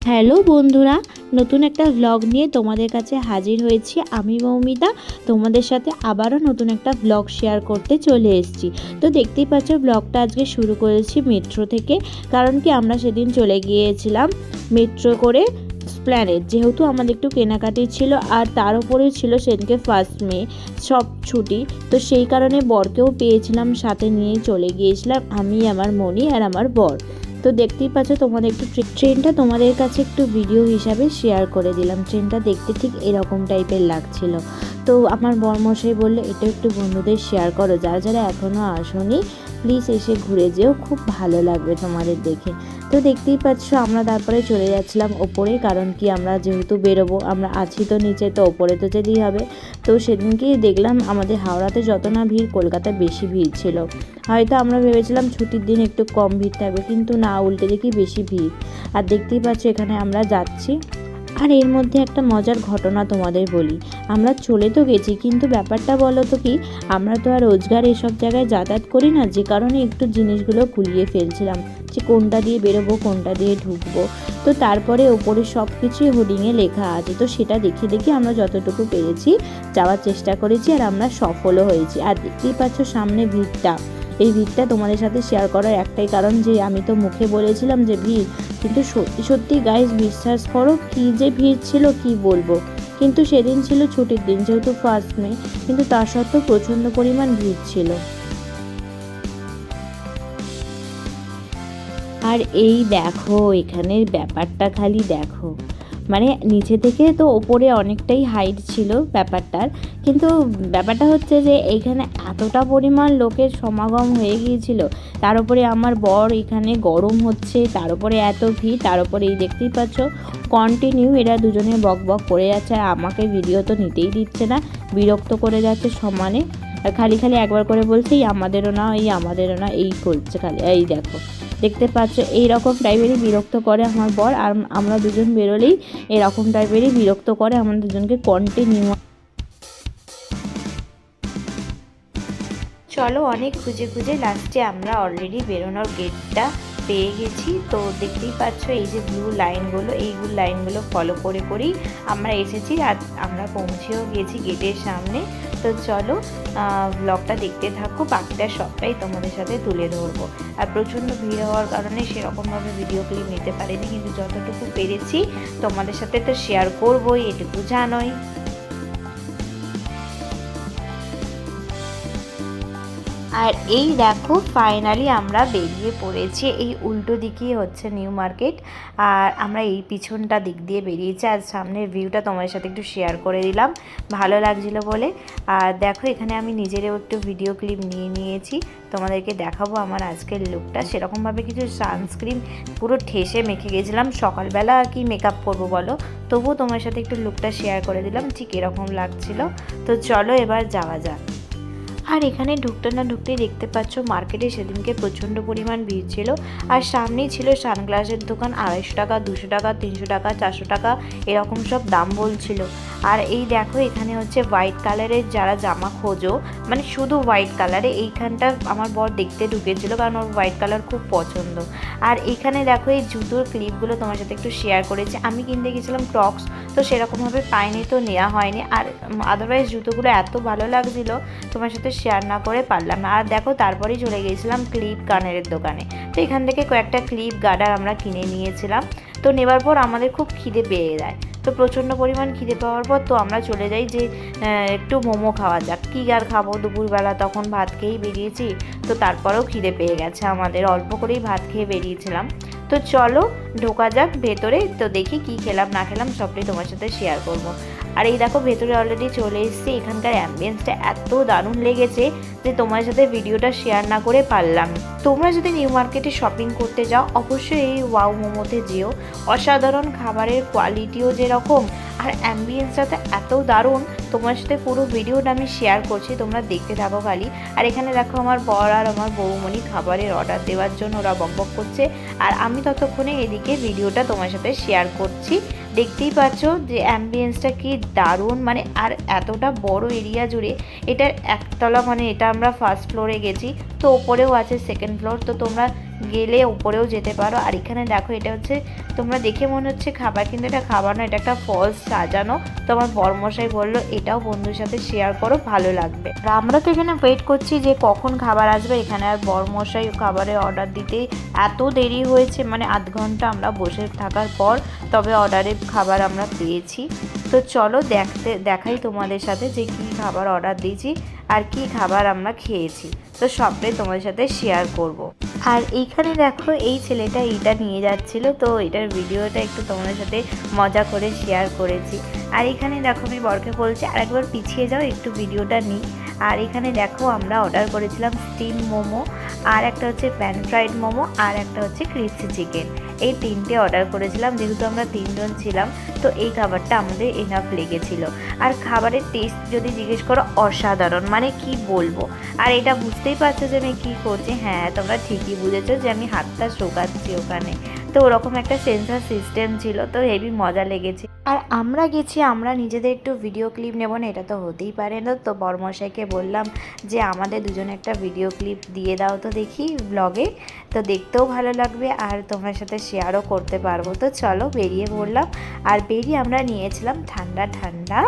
Hello বন্ধুরা, নতুন একটা ভ্লগ নিয়ে তোমাদের কাছে হাজির হয়েছি। আমি মৌমিতা তোমাদের সাথে আবারও নতুন একটা ভ্লগ শেয়ার করতে চলে এসেছি। তো দেখতেই পাচ্ছ ব্লগটা আজকে শুরু করেছি মেট্রো থেকে। কারণ কি আমরা সেদিন চলে গিয়েছিলাম মেট্রো করে এসপ্ল্যানেড, যেহেতু আমাদের একটু কেনাকাটি ছিল আর তার উপরে ছিল সেদিনকে 1 মে, সব ছুটি। তো সেই কারণে বরকেও পেয়েছিলাম, সাথে নিয়ে চলে গিয়েছিলাম আমি, আমার মনি আর আমার বর। তো দেখতেই পাচ্ছ তোমাদের একটু ট্রেনটা তোমাদের কাছে একটু ভিডিও হিসাবে শেয়ার করে দিলাম। ট্রেনটা দেখতে ঠিক এরকম টাইপের লাগছিল। তো আমার বরমশাই বললো এটা একটু বন্ধুদের শেয়ার করো, যারা যারা এখনও আসোনি প্লিজ এসে ঘুরে যেও, খুব ভালো লাগবে তোমাদের দেখে। তো দেখতেই পাচ্ছ আমরা তারপরে চলে যাচ্ছিলাম ওপরে, কারণ কি আমরা যেহেতু বেরোবো, আমরা আছি তো নিচে, তো ওপরে তো যেতেই হবে। তো সেদিনকেই দেখলাম আমাদের হাওড়াতে যত না ভিড়, কলকাতায় বেশি ভিড় ছিল। হয়তো আমরা ভেবেছিলাম ছুটির দিন একটু কম ভিড় থাকবে, কিন্তু না, উল্টে দেখি বেশি ভিড়। আর দেখতেই পাচ্ছ এখানে আমরা যাচ্ছি। আর এর মধ্যে একটা মজার ঘটনা তোমাদের বলি। আমরা চলে তো গেছি, কিন্তু ব্যাপারটা বলো তো কি, আমরা তো আর রোজগার এসব জায়গায় যাতায়াত করি না, যে কারণে একটু জিনিসগুলো গুলিয়ে ফেলছিলাম যে কোনটা দিয়ে বেরোবো, কোনটা দিয়ে ঢুকবো। তো তারপরে ওপরে সব কিছুই হোর্ডিংয়ে লেখা আছে, তো সেটা দেখে দেখে আমরা যতটুকু পেরেছি যাওয়ার চেষ্টা করেছি, আর আমরা সফলও হয়েছি। আর দেখতেই পাচ্ছ সামনে ভিড়টা। এই ভিড়টা তোমাদের সাথে শেয়ার করার একটাই কারণ যে আমি তো মুখে বলেছিলাম যে ভিড়, কিন্তু সত্যি সত্যি গাইস বিশ্বাস করো কি যে ভিড় ছিল কি বলবো। কিন্তু সেদিন ছিল ছুটির দিন, যেহেতু 1 মে, কিন্তু তা সত্ত্বেও প্রচণ্ড পরিমাণ ভিড় ছিল। আর এই দেখো এখানের ব্যাপারটা খালি দেখো, মানে নিচে থেকে তো ওপরে অনেকটাই হাইট ছিল ব্যাপারটার, কিন্তু ব্যাপারটা হচ্ছে যে এইখানে এতটা পরিমাণ লোকের সমাগম হয়ে গিয়েছিল। তার উপরে আমার বর এখানে গরম হচ্ছে, তার উপরে এত ভিড়, তার উপরে এই দেখতেই পাচ্ছ কন্টিনিউ এরা দুজনে বক বক করে যাচ্ছে, আর আমাকে ভিডিও তো নিতেই দিচ্ছে না, বিরক্ত করে যাচ্ছে সমানে। আর খালি খালি একবার করে বলছে এই আমাদেরও না, এই আমাদেরও না, এই করছে খালি। এই দেখো দেখতে পাচ্ছ এইরকম টাইপেরই বিরক্ত করে আমার বর, আর আমরা দুজন বেরোলেই এরকম টাইপেরই বিরক্ত করে আমাদের দুজনকে কন্টিনিউ। চলো অনেক খুঁজে খুঁজে লাস্টে আমরা অলরেডি বেরোনোর গেটটা পেয়ে গেছি। তো দেখতেই পাচ্ছ এই যে ব্লু লাইনগুলো, এইগুলো লাইনগুলো ফলো করে করেই আমরা এসেছি, আর আমরা পৌঁছেও গেছি গেটের সামনে। তো চলো ব্লগটা দেখতে থাকো, বাকিটা সবটাই তোমাদের সাথে তুলে ধরবো। আর প্রচণ্ড ভিড় হওয়ার কারণে সেরকমভাবে ভিডিও ক্লিপ নিতে পারিনি, কিন্তু যতটুকু পেরেছি তোমাদের সাথে তো শেয়ার করবোই, এটুকু জানোই। আর এই দেখো ফাইনালি আমরা বেরিয়ে পড়েছি, এই উল্টো দিকেই হচ্ছে নিউ মার্কেট, আর আমরা এই পিছনটা দিক দিয়ে বেরিয়েছি। আর সামনের ভিউটা তোমাদের সাথে একটু শেয়ার করে দিলাম, ভালো লাগছিলো বলে। আর দেখো এখানে আমি নিজেরও একটু ভিডিও ক্লিপ নিয়ে নিয়েছি, তোমাদেরকে দেখাবো আমার আজকের লুকটা। সেরকমভাবে কিছু সানস্ক্রিন পুরো ঠেসে মেখে গেছিলাম, সকালবেলা আর কি মেকআপ করবো বলো, তবুও তোমার সাথে একটু লুকটা শেয়ার করে দিলাম ঠিক এরকম লাগছিলো। তো চলো এবার যাওয়া যাক। আর এখানে ঢুকতে না ঢুকতেই দেখতে পাচ্ছ মার্কেটে সেদিনকে প্রচণ্ড পরিমাণ ভিড় ছিল, আর সামনেই ছিল সানগ্লাসের দোকান। 250 টাকা, 200 টাকা, 300 টাকা, 400 টাকা এরকম সব দাম বলছিল। আর এই দেখো এখানে হচ্ছে হোয়াইট কালারের যারা জামা খোঁজো, মানে শুধু হোয়াইট কালারে, এইখানটা আমার বর দেখতে ঢুকেছিল কারণ ওর হোয়াইট কালার খুব পছন্দ। আর এখানে দেখো এই জুতোর ক্লিপগুলো তোমার সাথে একটু শেয়ার করেছি। আমি কিনতে গেছিলাম ক্রক্স, তো সেরকমভাবে পাইনি, তো নেওয়া হয়নি। আর আদারওয়াইজ জুতোগুলো এত ভালো লাগছিলো, তোমার সাথে শেয়ার না করে পারলাম না। আর দেখো তারপরেই চলে গিয়েছিলাম ক্লিপ গার্ডারের দোকানে। তো এখান থেকে কয়েকটা ক্লিপ গার্ডার আমরা কিনে নিয়েছিলাম। তো নেবার পর আমাদের খুব খিদে পেয়ে যায়, তো প্রচণ্ড পরিমাণ খিদে পাওয়ার পর তো আমরা চলে যাই যে একটু মোমো খাওয়া যাক, কী আর খাবো, দুপুরবেলা তখন ভাত খেয়েই বেরিয়েছি। তো তারপরেও খিদে পেয়ে গেছে আমাদের, অল্প করেই ভাত খেয়ে বেরিয়েছিলাম। তো চলো ঢোকা যাক ভেতরে, তো দেখি কি খেলাম না খেলাম সবটাই তোমার সাথে শেয়ার করব। আর এই দেখো ভেতরে অলরেডি চলে এসেছি। এখানকার অ্যাম্বিয়েন্সটা এত দারুণ লেগেছে যে তোমার সাথে ভিডিওটা শেয়ার না করে পারলাম। তোমরা যদি নিউ মার্কেটে শপিং করতে যাও অবশ্যই এই ওয়াও মোমোতে যেও, অসাধারণ খাবারের কোয়ালিটিও যেরকম, আর অ্যাম্বিয়েন্সটা এত দারুণ। তোমার সাথে পুরো ভিডিওটা আমি শেয়ার করছি, তোমরা দেখতে থাকো খালি। আর এখানে দেখো আমার বর আর আমার বৌমণি খাবারের অর্ডার দেওয়ার জন্য ওরা বকবক করছে, আর আমি ততক্ষণে এদিকে ভিডিওটা তোমার সাথে শেয়ার করছি। দেখতেই পাচ্ছ যে অ্যাম্বিয়েন্সটা কি দারুণ, মানে আর এতটা বড় এরিয়া জুড়ে। এটার একতলা, মানে এটা আমরা ফার্স্ট ফ্লোরে গেছি, তো ওপরেও আছে সেকেন্ড ফ্লোর। তো তোমরা গেলে উপরেও যেতে পারো। আর এখানে দেখো এটা হচ্ছে, তোমরা দেখে মনে হচ্ছে খাবার, কিন্তু এটা খাবার না, এটা একটা ফলস সাজানো। তো আমার বরমশাই বললো এটাও বন্ধুর সাথে শেয়ার করো, ভালো লাগবে। আর আমরা তো এখানে ওয়েট করছি যে কখন খাবার আসবে। এখানে আর বরমশাই খাবারের অর্ডার দিতে এত দেরি হয়েছে, মানে আধ ঘন্টা আমরা বসে থাকার পর তবে অর্ডারের খাবার আমরা পেয়েছি। তো চলো দেখাই তোমাদের সাথে যে কী খাবার অর্ডার দিয়েছি আর কি খাবার আমরা খেয়েছি। তো সবটাই তোমাদের সাথে শেয়ার করব। আর এইখানে দেখো এই ছেলেটা এইটা নিয়ে যাচ্ছিল, তো এটার ভিডিওটা একটু তোমাদের সাথে মজা করে শেয়ার করেছি। আর এখানে দেখো আমি বরকে বলছি আরেকবার পিছিয়ে যাও, একটু ভিডিওটা নিই। আর এখানে দেখো আমরা অর্ডার করেছিলাম স্টিম মোমো, আর একটা হচ্ছে প্যান ফ্রাইড মোমো, আর একটা হচ্ছে ক্রিসপি চিকেন। এই তিনটে অর্ডার করেছিলাম, যেহেতু আমরা 3 জন ছিলাম তো এই খাবারটা আমাদের এনাফ লেগেছিল। আর খাবারের টেস্ট যদি জিজ্ঞেস করো অসাধারণ, মানে কি বলবো। আর এটা বুঝতেই পারছো যে আমি কী করছি, হ্যাঁ তোমরা ঠিকই বুঝেছো যে আমি হাতটা শোকাচ্ছি ওখানে। তো ওরকম একটা সেন্সার সিস্টেম ছিল, তো হেভি মজা লেগেছে। আর আমরা গেছি, আমরা নিজেদের একটু ভিডিও ক্লিপ নেব না, এটা তো হতেই পারে না। তো বরমশাইকে বললাম যে আমাদের দুজনে একটা ভিডিও ক্লিপ দিয়ে দাও তো দেখি ব্লগে, তো দেখতেও ভালো লাগবে আর তোমার সাথে শেয়ারও করতে পারবো। তো চলো বেরিয়ে পড়লাম। আর বেরিয়ে আমরা নিয়েছিলাম ঠান্ডা ঠান্ডা,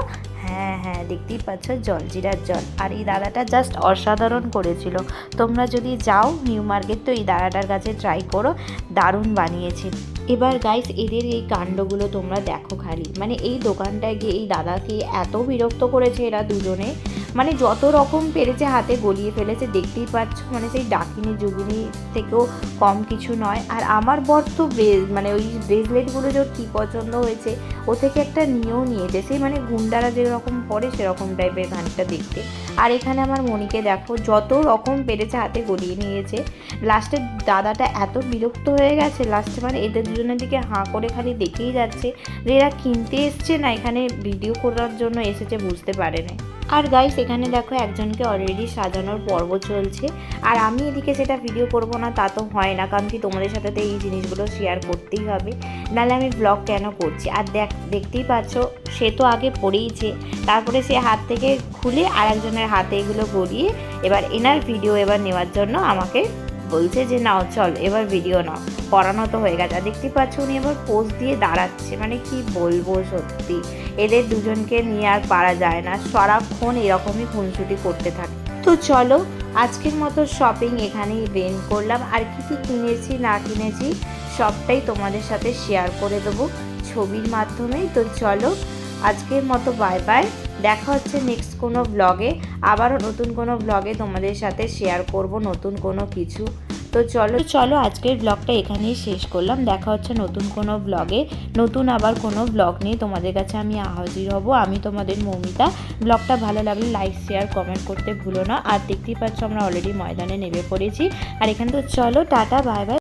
হ্যাঁ দেখতেই পাচ্ছ, জলজিরার জল। আর এই দাদাটা জাস্ট অসাধারণ করেছিল। তোমরা যদি যাও নিউ মার্কেট তো এই দাদাটার কাছে ট্রাই করো, দারুণ বানিয়েছে। এবার গাইস এদের এই কাণ্ডগুলো তোমরা দেখো খালি, মানে এই দোকানটায় গিয়ে এই দাদাকে এত বিরক্ত করেছে এরা দুজনে, মানে যত রকম পেরেছে হাতে গলিয়ে ফেলেছে, দেখতেই পাচ্ছ। মানে সেই ডাকিনি জুগিনি থেকেও কম কিছু নয়। আর আমার বর তো মানে ওই ব্রেসলেটগুলো যে কী পছন্দ হয়েছে, ও থেকে একটা নিয়েও নিয়েছে, সেই মানে গুন্ডারা যেরকম পরে সেরকম টাইপের খানিকটা দেখতে। আর এখানে আমার মনিকে দেখো যত রকম পেরেছে হাতে গলিয়ে নিয়েছে। লাস্টে দাদাটা এত বিরক্ত হয়ে গেছে, লাস্টে মানে এদের দুজনের দিকে হাঁ করে খালি দেখেই যাচ্ছে যে এরা কিনতে এসছে না এখানে ভিডিও করার জন্য এসেছে, বুঝতে পারে না। আর গাইস এখানে দেখো একজনকে অলরেডি সাজানোর পর্ব চলছে, আর আমি এদিকে সেটা ভিডিও করব না তা তো হয় না, কারণ কি তোমাদের সাথে তো এই জিনিসগুলো শেয়ার করতেই হবে, নাহলে আমি ব্লগ কেন করছি। আর দেখতেই পাচ্ছ সে তো আগে পড়েইছে, তারপরে সে হাত থেকে খুলে আর একজনের হাতে এগুলো গলিয়ে এবার এনার ভিডিও এবার নেওয়ার জন্য আমাকে বলছে যে নাও চল এবার ভিডিও নাও, পড়ানো তো হয়ে গেছে। আর দেখতে পাচ্ছ উনি এবার পোজ দিয়ে দাঁড়াচ্ছে, মানে কি বলবো, সত্যি এদের দুজনকে নিয়ে আর পারা যায় না, সারাক্ষণ এরকমই খুনসুটি করতে থাকে। তো চলো আজকের মতো শপিং এখানেই বেন্ড করলাম। আর কি কি কিনেছি না কিনেছি সবটাই তোমাদের সাথে শেয়ার করে দেবো ছবির মাধ্যমে। তো চলো আজকের মতো বাই বাই, দেখা হচ্ছে নেক্সট কোনো ব্লগে, আবারও নতুন কোনো ব্লগে তোমাদের সাথে শেয়ার করব নতুন কোনো কিছু। তো চলো আজকের ব্লগটা এখানেই শেষ করলাম, দেখা হচ্ছে নতুন কোনো ব্লগে, নতুন আবার কোনো ব্লগ নিয়ে তোমাদের কাছে আমি হাজির হব। আমি তোমাদের মৌমিতা। ব্লগটা ভালো লাগলে লাইক শেয়ার কমেন্ট করতে ভুলো না। আর দেখতেই পাচ্ছ আমরা অলরেডি ময়দানে নেমে পড়েছি। আর এখানে তো চলো টাটা বাই বাই।